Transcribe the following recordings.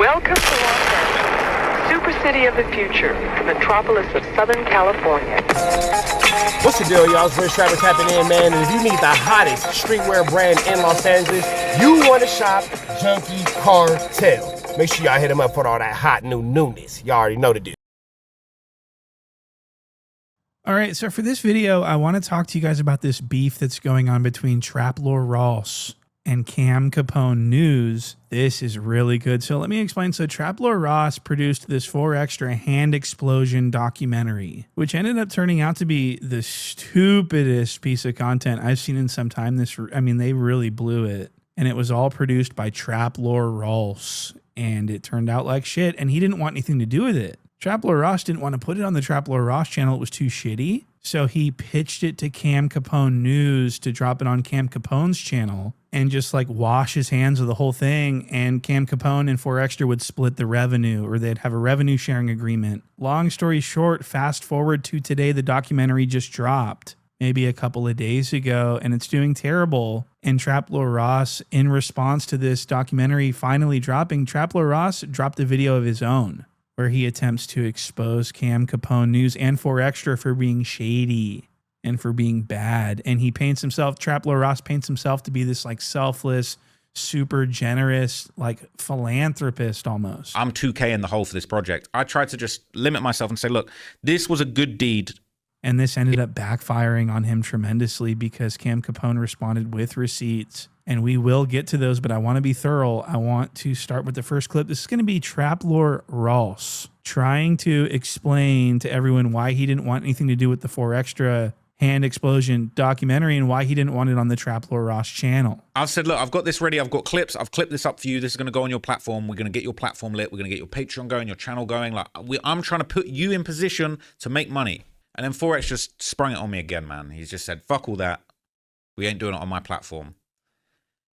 Welcome to Los Angeles, super city of the future, the metropolis of Southern California. What's the deal, y'all? It's Rich Travis tapping in, man. And if you need the hottest streetwear brand in Los Angeles, you want to shop Junkie Cartel. Make sure y'all hit them up for all that hot new newness. Y'all already know the deal. All right, so for this video, I want to talk to you guys about this beef that's going on between Trap Lore Ross and Cam Capone News. This is really good. So let me explain. So Trap Lore Ross produced this 4XTRA hand explosion documentary, which ended up turning out to be the stupidest piece of content I've seen in some time. They really blew it. And it was all produced by Trap Lore Ross. And it turned out like shit. And he didn't want anything to do with it. Trap Lore Ross didn't want to put it on the Trap Lore Ross channel. It was too shitty. So he pitched it to Cam Capone News to drop it on Cam Capone's channel and just like wash his hands of the whole thing. And Cam Capone and 4XTRA would split the revenue, or they'd have a revenue sharing agreement. Long story short, fast forward to today, the documentary just dropped maybe a couple of days ago and it's doing terrible. And Trap Lore Ross, in response to this documentary finally dropping, Trap Lore Ross dropped a video of his own where he attempts to expose Cam Capone News and 4XTRA for being shady and for being bad. And he paints himself, Trap Lore Ross paints himself to be this like selfless, super generous, like philanthropist almost. I'm 2K in the hole for this project. I tried to just limit myself and say, look, this was a good deed. And this ended up backfiring on him tremendously because Cam Capone responded with receipts. And we will get to those, but I want to be thorough. I want to start with the first clip. This is going to be Trap Lore Ross trying to explain to everyone why he didn't want anything to do with the 4XTRA hand explosion documentary and why he didn't want it on the Trap Lore Ross channel. I've said, look, I've got this ready. I've got clips. I've clipped this up for you. This is going to go on your platform. We're going to get your platform lit. We're going to get your Patreon going, your channel going. Like I'm trying to put you in position to make money. And then 4X just sprung it on me again, man. He's just said, fuck all that. We ain't doing it on my platform.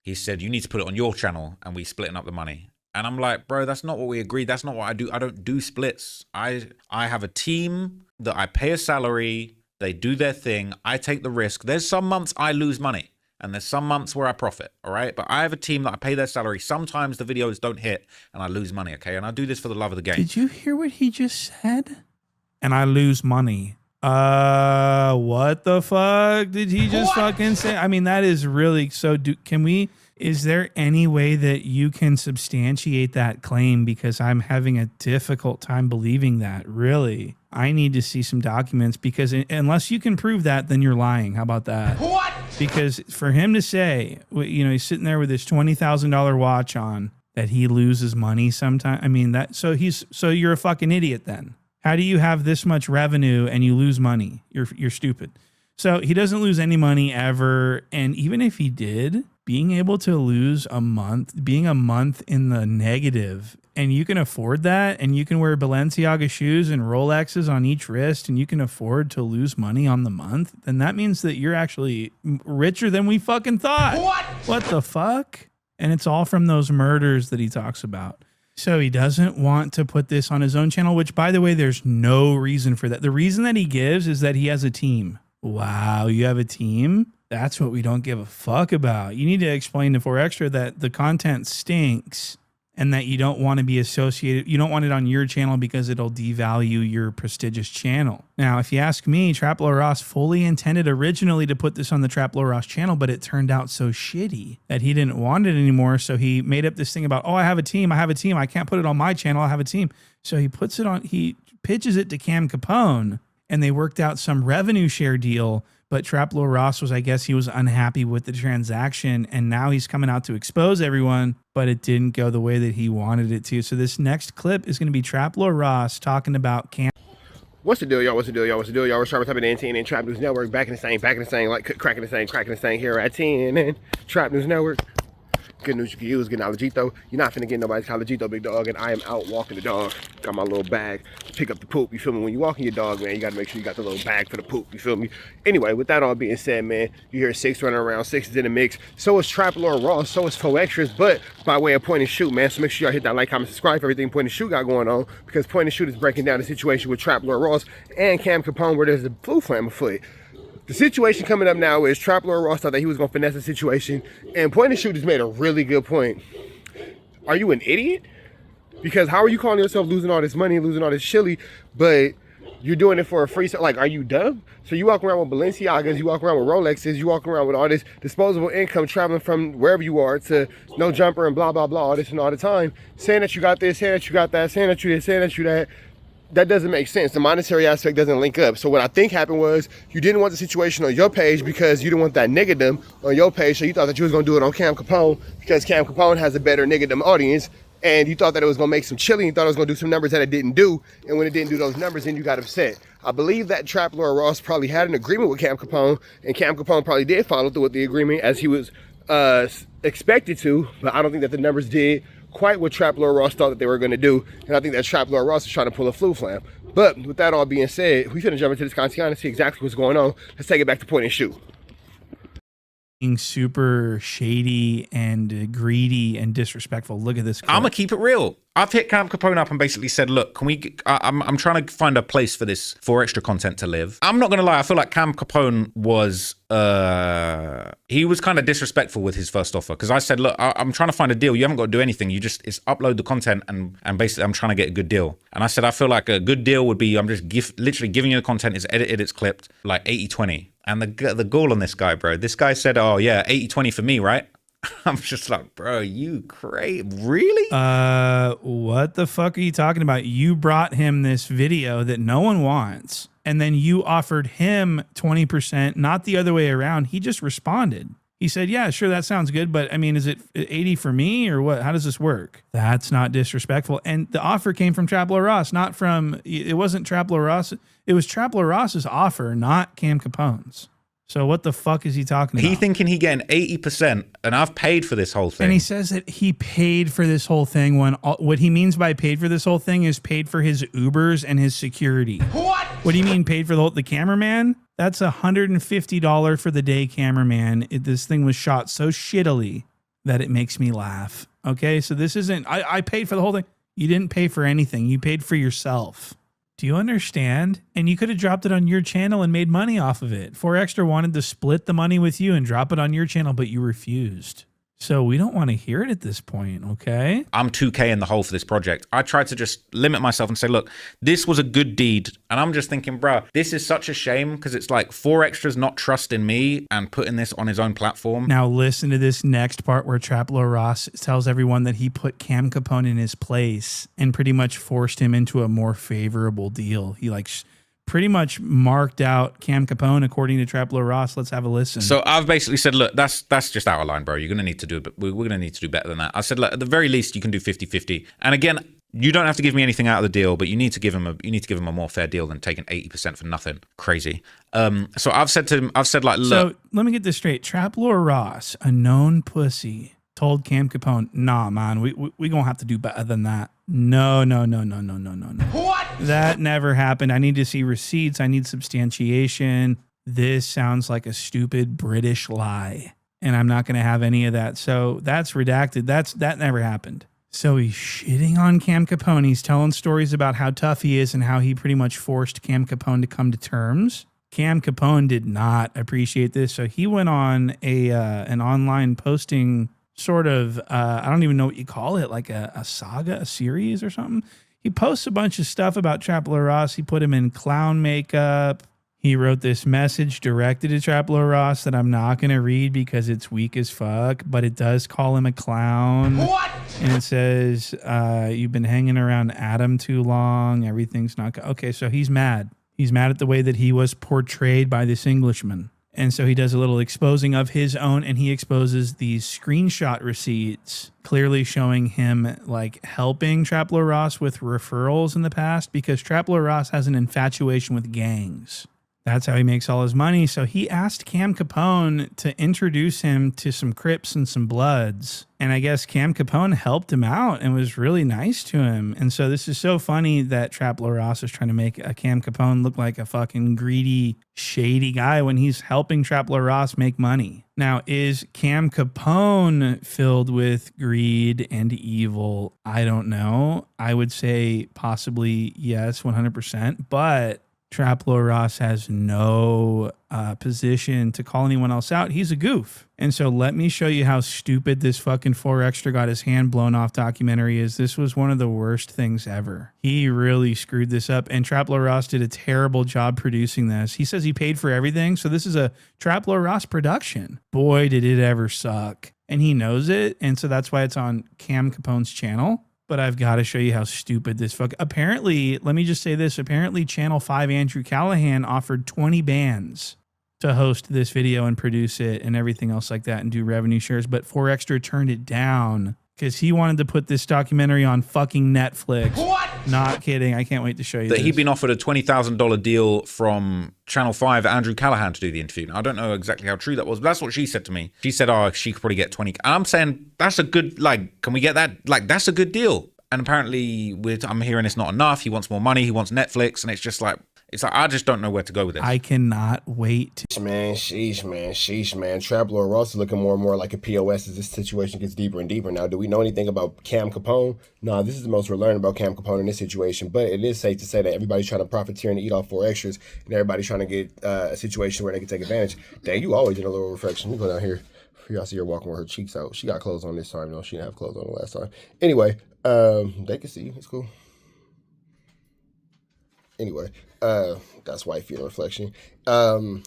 He said, you need to put it on your channel and we splitting up the money. And I'm like, bro, that's not what we agreed. That's not what I do. I don't do splits. I have a team that I pay a salary. They do their thing. I take the risk. There's some months I lose money and there's some months where I profit. All right. But I have a team that I pay their salary. Sometimes the videos don't hit and I lose money. Okay. And I do this for the love of the game. Did you hear what he just said? And I lose money. What the fuck did he just fucking say? I mean, that is really so. Is there any way that you can substantiate that claim? Because I'm having a difficult time believing that. Really, I need to see some documents because unless you can prove that, then you're lying. How about that? What? Because for him to say, you know, he's sitting there with his $20,000 watch on, that he loses money sometime. I mean, so you're a fucking idiot then. How do you have this much revenue and you lose money? You're stupid. So he doesn't lose any money ever. And even if he did, being able to lose a month, being a month in the negative, and you can afford that, and you can wear Balenciaga shoes and Rolexes on each wrist, and you can afford to lose money on the month, then that means that you're actually richer than we fucking thought. What the fuck? And it's all from those murders that he talks about. So he doesn't want to put this on his own channel, which, by the way, there's no reason for that. The reason that he gives is that he has a team. Wow, you have a team? That's what we don't give a fuck about. You need to explain to 4XTRA that the content stinks and that you don't want to be associated. You don't want it on your channel because it'll devalue your prestigious channel. Now, if you ask me, Trap Lore Ross fully intended originally to put this on the Trap Lore Ross channel, but it turned out so shitty that he didn't want it anymore. So he made up this thing about, oh, I have a team. I can't put it on my channel. I have a team. So he puts it on, he pitches it to Cam Capone and they worked out some revenue share deal. But Trap Lore Ross was, I guess he was unhappy with the transaction and now he's coming out to expose everyone, but it didn't go the way that he wanted it to. So this next clip is going to be Trap Lore Ross talking about Cam. What's the deal, y'all? What's the deal, y'all? What's the deal, y'all? We're Trap News and Trap News Network, back in the same, like cracking the same here at 10 and Trap News Network. Good news you can use, get Allegito. You're not finna get nobody's Allegito, big dog, and I am out walking the dog. Got my little bag to pick up the poop, you feel me? When you walking your dog, man, you gotta make sure you got the little bag for the poop, you feel me? Anyway, with that all being said, man, you hear 6 running around, 6 is in the mix. So is Trap Lore Ross, so is 4XTRAZ, but by way of point and shoot, man. So make sure y'all hit that like, comment, subscribe for everything Point and Shoot got going on, because Point and Shoot is breaking down the situation with Trap Lore Ross and Cam Capone where there's a blue flame afoot. The situation coming up now is Trap Lore Ross thought that he was going to finesse the situation, and Point and Shoot has made a really good point. Are you an idiot? Because how are you calling yourself losing all this money, losing all this chili, but you're doing it for a free, like, are you dumb? So you walk around with Balenciagas, you walk around with Rolexes, you walk around with all this disposable income traveling from wherever you are to no jumper and blah, blah, blah, all this and all the time, saying that you got this, saying that you got that, saying that you this, saying that you that. That doesn't make sense. The monetary aspect doesn't link up. So what I think happened was you didn't want the situation on your page because you didn't want that niggerdom on your page. So you thought that you was going to do it on Cam Capone because Cam Capone has a better niggerdom audience. And you thought that it was going to make some chili. You thought it was going to do some numbers that it didn't do. And when it didn't do those numbers, then you got upset. I believe that Trap Lord Ross probably had an agreement with Cam Capone. And Cam Capone probably did follow through with the agreement as he was expected to. But I don't think that the numbers did quite what Trap Lord Ross thought that they were going to do. And I think that Trap Lord Ross is trying to pull a flu flam. But with that all being said, we're going to jump into this content and see exactly what's going on. Let's take it back to point and shoot. Being super shady and greedy and disrespectful. Look at this clip. I'm gonna keep it real. I've hit Cam Capone up and basically said, look, can we, I'm trying to find a place for this 4XTRA content to live. I'm not gonna lie, I feel like Cam Capone was, he was kind of disrespectful with his first offer. Cause I said, look, I'm trying to find a deal. You haven't got to do anything. You just, it's upload the content and basically I'm trying to get a good deal. And I said, I feel like a good deal would be, I'm just literally giving you the content, it's edited, it's clipped, like 80-20. And the gall on this guy, bro, this guy said, oh yeah, 80-20 for me, right? I'm just like, bro, you crazy? Really? What the fuck are you talking about? You brought him this video that no one wants, and then you offered him 20%, not the other way around. He just responded. He said, yeah, sure, that sounds good, but I mean, is it 80 for me or what? How does this work? That's not disrespectful. And the offer came from Trap Lord Ross, not from, it wasn't Trap Lord Ross. It was Trap Lord Ross's offer, not Cam Capone's. So what the fuck is he talking about? He thinking he getting 80% and I've paid for this whole thing. And he says that he paid for this whole thing when what he means by paid for this whole thing is paid for his Ubers and his security. What do you mean paid for the cameraman? That's $150 for the day cameraman. This thing was shot so shittily that it makes me laugh. Okay, so this isn't, I paid for the whole thing. You didn't pay for anything. You paid for yourself. Do you understand? And you could have dropped it on your channel and made money off of it. 4XTRA wanted to split the money with you and drop it on your channel, but you refused. So we don't want to hear it at this point, okay? I'm 2K in the hole for this project. I tried to just limit myself and say, look, this was a good deed. And I'm just thinking, bro, this is such a shame because it's like 4XTRA's not trusting me and putting this on his own platform. Now listen to this next part where Trap Lord Ross tells everyone that he put Cam Capone in his place and pretty much forced him into a more favorable deal. He pretty much marked out Cam Capone according to Trap Lord Ross. Let's have a listen. So I've basically said, look, that's just out of line, bro. You're going to need to do it. We're going to need to do better than that. I said, look, at the very least, you can do 50-50. And again, you don't have to give me anything out of the deal, but you need to give him a more fair deal than taking 80% for nothing. Crazy. So I've said to him, like, look. So let me get this straight. Trap Lord Ross, a known pussy, told Cam Capone, nah, man, we going to have to do better than that. No. What? That never happened. I need to see receipts. I need substantiation. This sounds like a stupid British lie, and I'm not going to have any of that. So that's redacted. That never happened. So he's shitting on Cam Capone. He's telling stories about how tough he is and how he pretty much forced Cam Capone to come to terms. Cam Capone did not appreciate this, so he went on an online posting sort of, I don't even know what you call it, like a saga, a series or something. He posts a bunch of stuff about Trap Lord Ross. He put him in clown makeup. He wrote this message directed to Trap Lord Ross that I'm not going to read because it's weak as fuck, but it does call him a clown. What? And it says, you've been hanging around Adam too long. Everything's not okay, so he's mad. He's mad at the way that he was portrayed by this Englishman. And so he does a little exposing of his own, and he exposes these screenshot receipts clearly showing him like helping Trap Lord Ross with referrals in the past because Trap Lord Ross has an infatuation with gangs. That's how he makes all his money. So he asked Cam Capone to introduce him to some Crips and some Bloods. And I guess Cam Capone helped him out and was really nice to him. And so this is so funny that Trap Lord Ross is trying to make a Cam Capone look like a fucking greedy, shady guy when he's helping Trap Lord Ross make money. Now, is Cam Capone filled with greed and evil? I don't know. I would say possibly yes, 100%. But Traplo Ross has no position to call anyone else out. He's a goof. And so let me show you how stupid this fucking 4XTRA got his hand blown off documentary is. This was one of the worst things ever. He really screwed this up. And Traplo Ross did a terrible job producing this. He says he paid for everything. So this is a Traplo Ross production. Boy, did it ever suck. And he knows it. And so that's why it's on Cam Capone's channel. But I've got to show you how stupid this apparently, let me just say this. Apparently, Channel 5 Andrew Callahan offered 20 bands to host this video and produce it and everything else like that and do revenue shares. But 4XTRA turned it down because he wanted to put this documentary on fucking Netflix. What? Not kidding. I can't wait to show you that this. He'd been offered a $20,000 deal from Channel 5, Andrew Callahan, to do the interview. Now, I don't know exactly how true that was, but that's what she said to me. She said, oh, she could probably get 20. And I'm saying, that's a good, like, can we get that? Like, that's a good deal. And apparently, I'm hearing it's not enough. He wants more money. He wants Netflix. And it's just like, I just don't know where to go with this. I cannot wait. Man, sheesh, man. Traplo Ross is looking more and more like a POS as this situation gets deeper and deeper. Now, do we know anything about Cam Capone? No, this is the most we're learning about Cam Capone in this situation. But it is safe to say that everybody's trying to profiteer and eat off 4XTRAs, and everybody's trying to get a situation where they can take advantage. Dang, you always in a little reflection. Let me go down here. Y'all see her walking with her cheeks out. She got clothes on this time, though. She didn't have clothes on the last time. Anyway, they can see. It's cool. Anyway, that's wifey in reflection.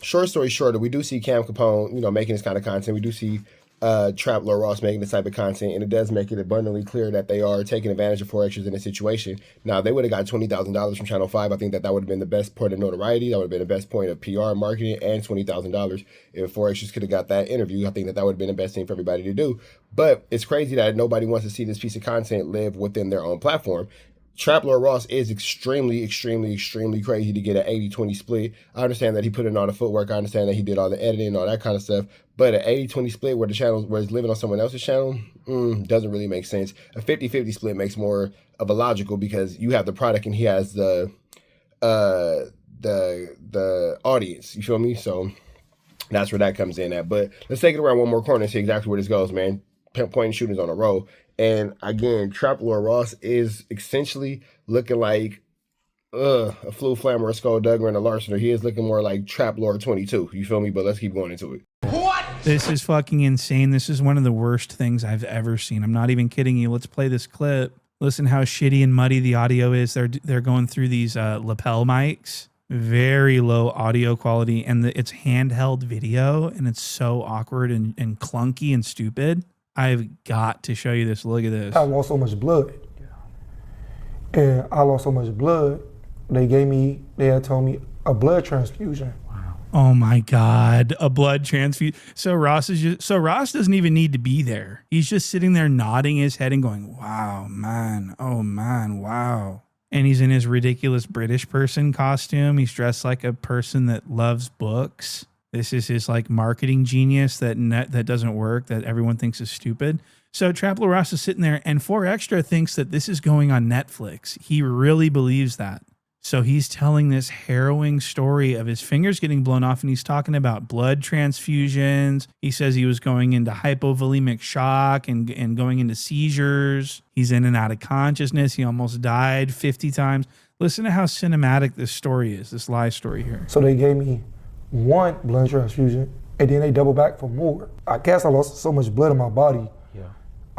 Short story shorter, we do see Cam Capone, making this kind of content. We do see Traplo Ross making this type of content, and it does make it abundantly clear that they are taking advantage of 4XTRAs in this situation. Now, they would have got $20,000 from Channel 5. I think that would have been the best point of notoriety. That would have been the best point of PR marketing, and $20,000. If 4XTRAs could have got that interview, I think that would have been the best thing for everybody to do. But it's crazy that nobody wants to see this piece of content live within their own platform. Traplo Ross is extremely crazy to get an 80-20 split. I understand that he put in all the footwork. I understand that he did all the editing and all that kind of stuff. But an 80-20 split where it's living on someone else's channel doesn't really make sense. A 50-50 split makes more of a logical because you have the product and he has the audience. You feel me? So that's where that comes in at. But let's take it around one more corner and see exactly where this goes, man. Point and shooters on a roll. And again, Traplo Ross is essentially looking like a Flu Flammer, a Skulldugger, and a Larcener. He is looking more like Traplo 22. You feel me? But let's keep going into it. What? This is fucking insane. This is one of the worst things I've ever seen. I'm not even kidding you. Let's play this clip. Listen how shitty and muddy the audio is. They're going through these lapel mics. Very low audio quality. And it's handheld video. And it's so awkward and clunky and stupid. I've got to show you this. Look at this. I lost so much blood. And I lost so much blood, they had told me a blood transfusion. Wow. Oh my God, a blood transfusion. So Ross doesn't even need to be there. He's just sitting there nodding his head and going, wow, man, oh man, wow. And he's in his ridiculous British person costume. He's dressed like a person that loves books. This is his like marketing genius that doesn't work, that everyone thinks is stupid. So Traplo Ross is sitting there and 4XTRA thinks that this is going on Netflix. He really believes that. So he's telling this harrowing story of his fingers getting blown off, and he's talking about blood transfusions. He says he was going into hypovolemic shock and going into seizures. He's in and out of consciousness. He almost died 50 times. Listen to how cinematic this story is, this lie story here. So they gave me one blood transfusion, and then they double back for more. I guess I lost so much blood in my body. Yeah.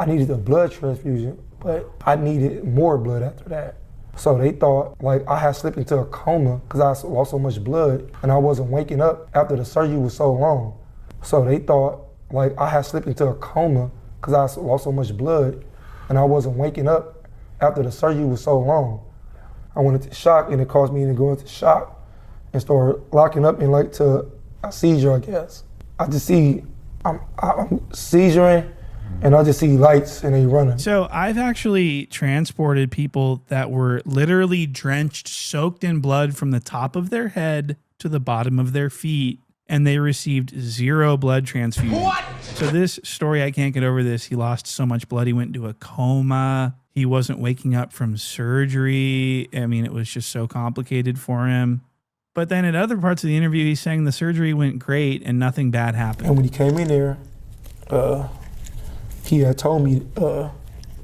I needed a blood transfusion, but I needed more blood after that. So they thought like I had slipped into a coma because I lost so much blood and I wasn't waking up after the surgery was so long. So they thought like I had slipped into a coma because I lost so much blood and I wasn't waking up after the surgery was so long. I went into shock and it caused me to go into shock and start locking up and like to a seizure, I guess. I just see I'm seizuring and I just see lights and they running. So I've actually transported people that were literally drenched, soaked in blood from the top of their head to the bottom of their feet, and they received 0 blood transfusion. What? So this story, I can't get over this. He lost so much blood, he went into a coma. He wasn't waking up from surgery. I mean, it was just so complicated for him. But then at other parts of the interview, he's saying the surgery went great and nothing bad happened. And when he came in there, he had told me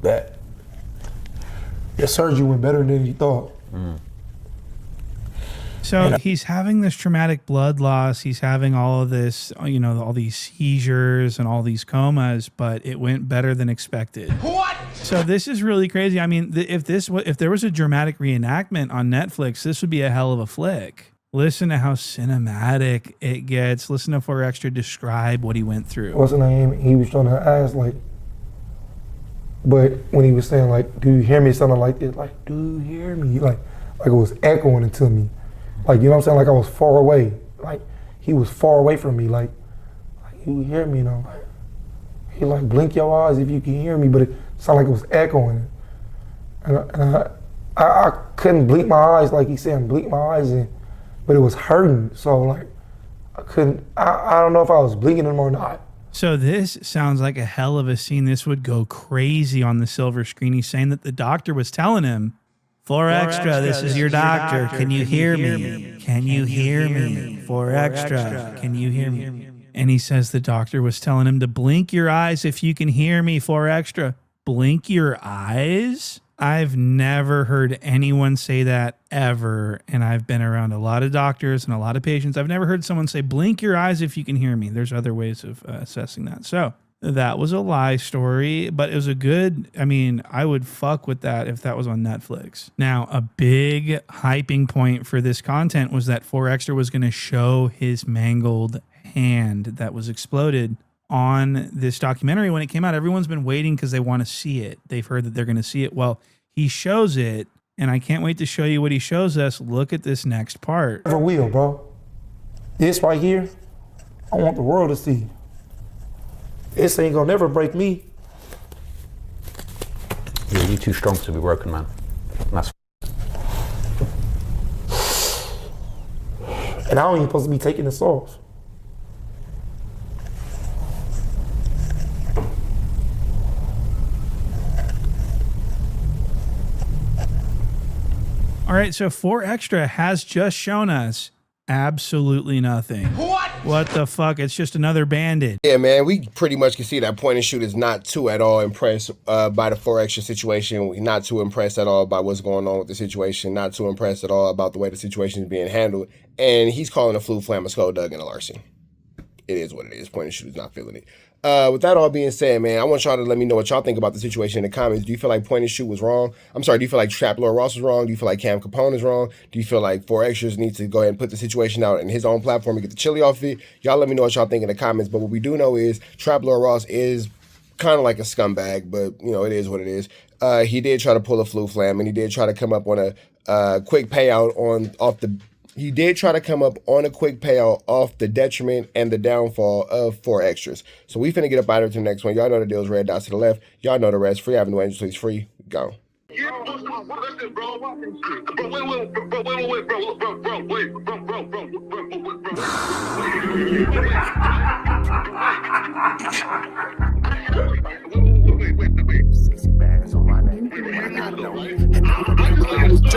that the surgery went better than he thought. So he's having this traumatic blood loss. He's having all of this, you know, all these seizures and all these comas, but it went better than expected. What? So this is really crazy. I mean, if there was a dramatic reenactment on Netflix, this would be a hell of a flick. Listen to how cinematic it gets. Listen to 4XTRA describe what he went through. What's the name? He was trying to ask, like, but when he was saying, like, do you hear me? Something like this, like, do you hear me? Like it was echoing into me. Like, you know what I'm saying? Like I was far away. Like he was far away from me. Like you hear me, you know? Like, he like, blink your eyes if you can hear me, but it sounded like it was echoing. And I couldn't blink my eyes like he said, blink my eyes in, but it was hurting. So like I couldn't, I don't know if I was blinking them or not. So this sounds like a hell of a scene. This would go crazy on the silver screen. He's saying that the doctor was telling him, 4XTRA, this is your doctor. Can you hear me? Can you hear me? 4XTRA, can you hear me? And he says the doctor was telling him to blink your eyes if you can hear me, 4XTRA. Blink your eyes? I've never heard anyone say that ever. And I've been around a lot of doctors and a lot of patients. I've never heard someone say, blink your eyes if you can hear me. There's other ways of assessing that. So that was a lie story, but it was a good, I mean, I would fuck with that if that was on Netflix. Now, a big hyping point for this content was that 4XTRA was going to show his mangled hand that was exploded on this documentary. When it came out, everyone's been waiting because they want to see it. They've heard that they're going to see it. Well, he shows it, and I can't wait to show you what he shows us. Look at this next part. Never will, bro. This right here, I want the world to see. This ain't gonna never break me. Yeah, you're too strong to be broken, man. That's and I don't even supposed to be taking this off. All right, so 4XTRA has just shown us absolutely nothing. What the fuck? It's just another bandit. Yeah, man, we pretty much can see that point and shoot is not too at all impressed by the 4XTRA situation. We're not too impressed at all by what's going on with the situation. Not too impressed at all about the way the situation is being handled. And he's calling a flu flam, a skull dug, and a larceny. It is what it is. Point and shoot is not feeling it. With that all being said, man, I want y'all to let me know what y'all think about the situation in the comments. Do you feel like point and shoot was wrong? I'm sorry, do you feel like Trap Lord Ross was wrong? Do you feel like Capone is wrong? Do you feel like 4XTRA needs to go ahead and put the situation out in his own platform and get the chili off it? Y'all let me know what y'all think in the comments. But what we do know is Trap Lord Ross is kind of like a scumbag, but you know, it is what it is. He did try to pull a flu flam, and he did try to come up on a quick payout He did try to come up on a quick payout off the detriment and the downfall of 4XTRAZ. So we finna get up out of here to the next one. Y'all know the deal's red dots to the left. Y'all know the rest. Free Avenue Angels, please free. Go.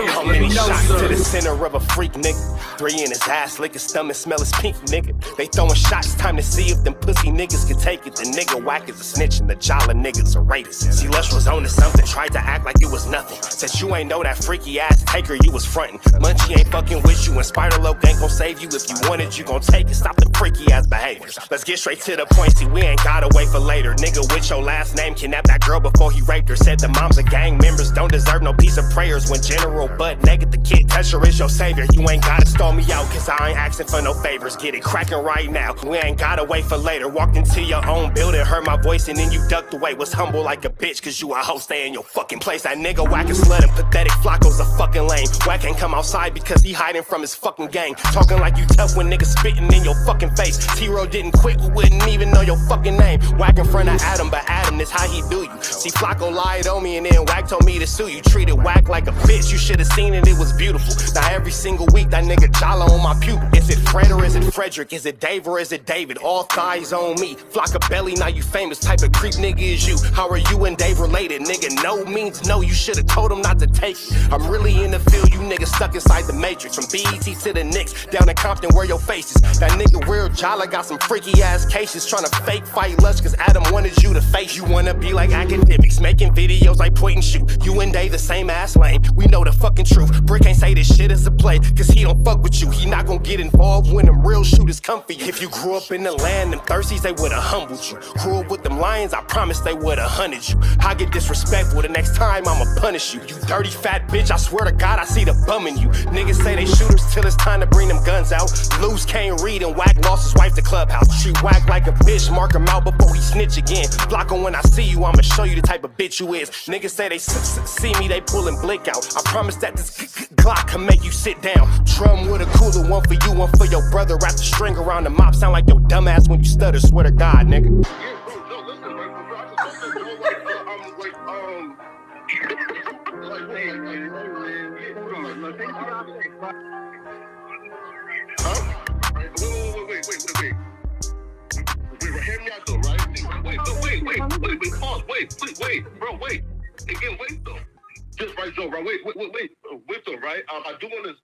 How many shots to the center of a freak, nigga? 3 in his ass, lick his stomach, smell his pink, nigga. They throwing shots, time to see if them pussy niggas can take it. The nigga whack is a snitch and the jolly niggas are raiders. See, Lush was on to something, tried to act like it was nothing. Said you ain't know that freaky ass taker you was frontin'. Munchie ain't fucking with you, and Spider-Loc ain't gon' save you. If you want it, you gon' take it. Stop the freaky ass behaviors. Let's get straight to the point, see, we ain't gotta wait for later. Nigga with your last name kidnapped that girl before he raped her. Said the moms of gang members don't deserve no piece of prayers. When General Butt naked, the kid Tesher is your savior. You ain't gotta stall me out, cause I ain't asking for no favors. Get it cracking right now, we ain't gotta wait for later. Walked into your own building, heard my voice, and then you ducked away. Was humble like a bitch, cause you a hoe, stay in your fucking place. That nigga whack and slut and pathetic Flacco's a fucking lame. Whack ain't come outside because he hiding from his fucking gang. Talking like you tough when niggas spitting in your fucking face. T-Row didn't quit, we wouldn't even know your fucking name. Whack in front of Adam, but Adam is how he do you. See, Flacco lied on me and then Whack told me to sue you. Treated Whack like a bitch, you should've seen it, it was beautiful. Now every single week that nigga jolly on my pupil. Is it Fred or is it Frederick? Is it Dave or is it David? All thighs on me. Flock of belly, now you famous. Type of creep nigga is you. How are you and Dave related? Nigga, no means no. You should've told him not to take it. I'm really in the field, you niggas stuck inside the matrix. From BET to the Knicks, down in Compton where your face is. That nigga real jolly got some freaky ass cases. Tryna fake fight Lush cause Adam wanted you to face. You wanna be like academic Civics, making videos like point and shoot. You and they the same ass lane. We know the fucking truth. Brick ain't say this shit is a play, cause he don't fuck with you. He not gonna get involved when them real shooters come for you. If you grew up in the land, them thirsties, they would've humbled you. Grew up with them lions, I promise they would've hunted you. I get disrespectful, the next time I'ma punish you. You dirty fat bitch, I swear to God, I see the bum in you. Niggas say they shooters till it's time to bring them guns out. Lose can't read and Whack lost his wife to Clubhouse. She whack like a bitch, mark him out before he snitch again. Block him when I see you, I'ma show you the type of bitch you is. Niggas say they see me, they pullin' blick out. I promise that this Glock can make you sit down. Drum with a cooler, one for you, one for your brother. Wrap the string around the mop, sound like your dumbass when you stutter. Swear to God, nigga. Wait. Hear me out though, right? Pause. Wait, bro, wait. Again, wait though. Just right, Joe, bro. Wait though, right? I do want to